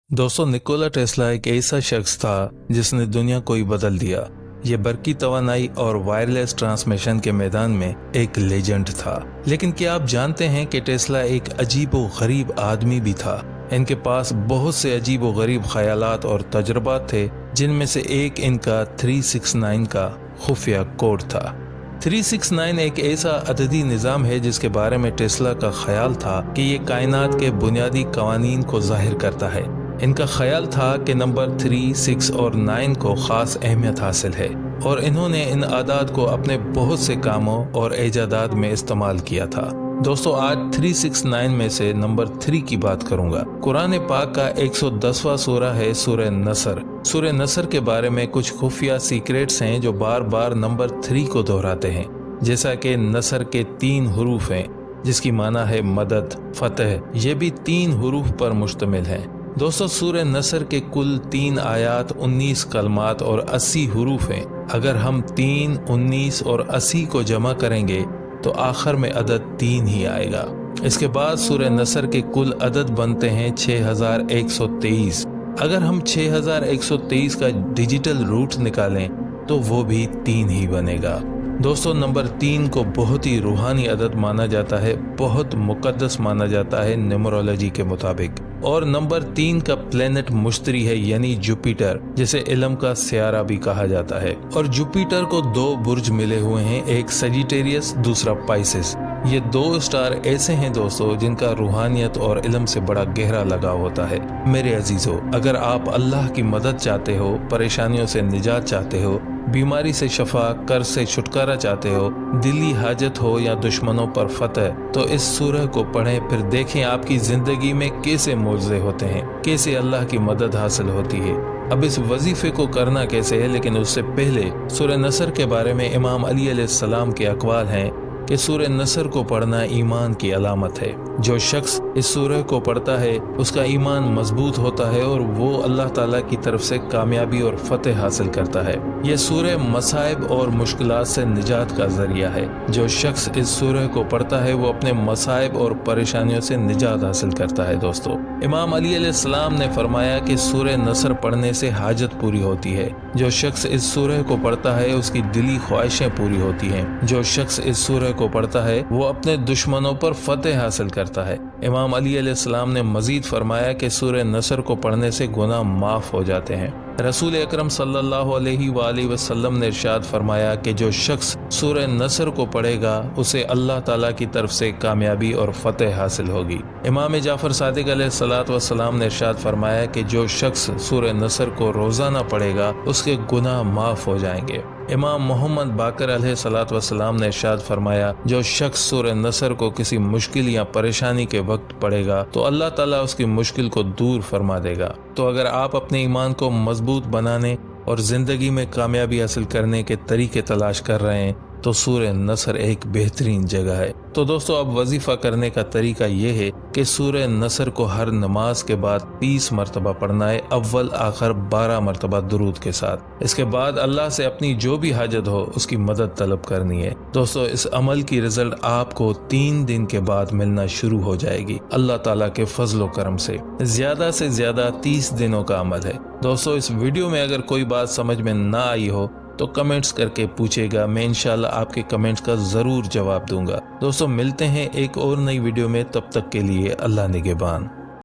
दोस्तों, Nikola Tesla एक ऐसा शख्स था जिसने दुनिया को ही बदल दिया। ये बरकी तवानाई और वायरलेस ट्रांसमिशन के मैदान में एक लेजेंड था। लेकिन क्या आप जानते हैं कि टेस्ला एक अजीब व गरीब आदमी भी था। इनके पास बहुत से अजीब व गरीब ख्यालात और तजुर्बात थे, जिनमें से एक इनका 369 का खुफिया कोड था। 369 एक ऐसा अददी निज़ाम है जिसके बारे में टेस्ला का ख्याल था कि ये कायनात के बुनियादी कवानीन को जाहिर करता है। इनका ख्याल था कि नंबर 3, 6 और 9 को खास अहमियत हासिल है और इन्होंने इन आदाद को अपने बहुत से कामों और इजादात में इस्तेमाल किया था। दोस्तों, आज 369 में से नंबर 3 की बात करूंगा। कुरान पाक का 110वां सूरा है सूरह नसर। सूरह नसर के बारे में कुछ खुफिया सीक्रेट्स हैं जो बार बार नंबर 3 को दोहराते हैं। जैसा कि नसर के 3 हरूफ हैं जिसकी माना है मदद, फतह। ये भी 3 हरूफ पर मुश्तमिल है। दोस्तों, सूरह नसर के कुल 3 आयात, 19 कलमात और 80 हरूफ हैं। अगर हम 3, 19 और 80 को जमा करेंगे तो आखिर में अदद 3 ही आएगा। इसके बाद सूरह नसर के कुल अदद बनते हैं 6123। अगर हम 6123 का डिजिटल रूट निकालें तो वो भी 3 ही बनेगा। दोस्तों, नंबर 3 को बहुत ही रूहानी अदद माना जाता है, बहुत मुकद्दस माना जाता है न्यूमरोलॉजी के मुताबिक। और नंबर 3 का प्लेनेट मुश्तरी है, यानी जुपिटर, जिसे इल्म का सियारा भी कहा जाता है। और जुपिटर को 2 बुर्ज मिले हुए हैं, एक सजिटेरियस, दूसरा पाइसेस। ये 2 स्टार ऐसे हैं दोस्तों जिनका रूहानियत और इल्म से बड़ा गहरा लगाव होता है। मेरे अजीजों, अगर आप अल्लाह की मदद चाहते हो, परेशानियों से निजात चाहते हो, बीमारी से शफा, कर्ज से छुटकारा चाहते हो, दिली हाजत हो या दुश्मनों पर फतह, तो इस सूरह को पढ़ें। फिर देखें आपकी जिंदगी में कैसे मौजज़े होते हैं, कैसे अल्लाह की मदद हासिल होती है। अब इस वजीफे को करना कैसे है, लेकिन उससे पहले सूरह नसर के बारे में इमाम अली अलैहिस्सलाम के अक़वाल हैं कि सूरह नसर को पढ़ना ईमान की अलामत है। जो शख्स इस सूरह को पढ़ता है उसका ईमान मजबूत होता है और वो अल्लाह ताला की तरफ से कामयाबी और फतेह हासिल करता है। यह सूरह मसाइब और मुश्किलात से निजात का जरिया है। जो शख्स इस सूरह को पढ़ता है वो अपने मसाइब और परेशानियों से निजात हासिल करता है। दोस्तों, इमाम अली अलैहिस्सलाम ने फरमाया कि सूरह नसर पढ़ने से हाजत पूरी होती है। जो शख्स इस सूरह को पढ़ता है उसकी दिली ख्वाहिशें पूरी होती हैं। जो शख्स इस सूरह को पढ़ता है वो अपने दुश्मनों पर फतेह हासिल करता है। इमाम अली अलैहिस्सलाम ने मजीद फरमाया कि सूरह नसर को पढ़ने से गुनाह माफ हो जाते हैं। रसूल अकरम सल्लल्लाहु अलैहि वसल्लम ने इरशाद फरमाया कि जो शख्स सूरह नसर को पढ़ेगा उसे अल्लाह ताला की तरफ से कामयाबी और फतेह हासिल होगी। इमाम जाफर सादिक अलैहिस्सलातु वस्सलाम ने इरशाद फरमाया कि जो शख्स सूरह नसर को रोजाना पढ़ेगा उसके गुनाह माफ हो जाएंगे। इमाम मोहम्मद बाकर अलैहिस्सलातु वस्सलाम ने इरशाद फरमाया, जो शख्स सूरह नसर को किसी मुश्किल या परेशानी के वक्त पढ़ेगा तो अल्लाह ताला उसकी मुश्किल को दूर फरमा देगा। तो अगर आप अपने ईमान को मजबूत बनाने और जिंदगी में कामयाबी हासिल करने के तरीके तलाश कर रहे हैं तो सूरह नसर एक बेहतरीन जगह है। तो दोस्तों, अब वजीफा करने का तरीका ये है कि सूरह नसर को हर नमाज के बाद 30 मरतबा पढ़ना है, अव्वल आखिर 12 मरतबा दुरूद के साथ। इसके बाद अल्लाह से अपनी जो भी हाजत हो उसकी मदद तलब करनी है। दोस्तों, इस अमल की रिजल्ट आपको 3 दिन के बाद मिलना शुरू हो जाएगी अल्लाह ताला के फजलो करम से। ज्यादा से ज्यादा 30 दिनों का अमल है। दोस्तों, इस वीडियो में अगर कोई बात समझ में ना आई हो तो कमेंट्स करके पूछेगा, मैं इंशाल्लाह आपके कमेंट्स का जरूर जवाब दूंगा। दोस्तों, मिलते हैं एक और नई वीडियो में, तब तक के लिए अल्लाह निगहबान।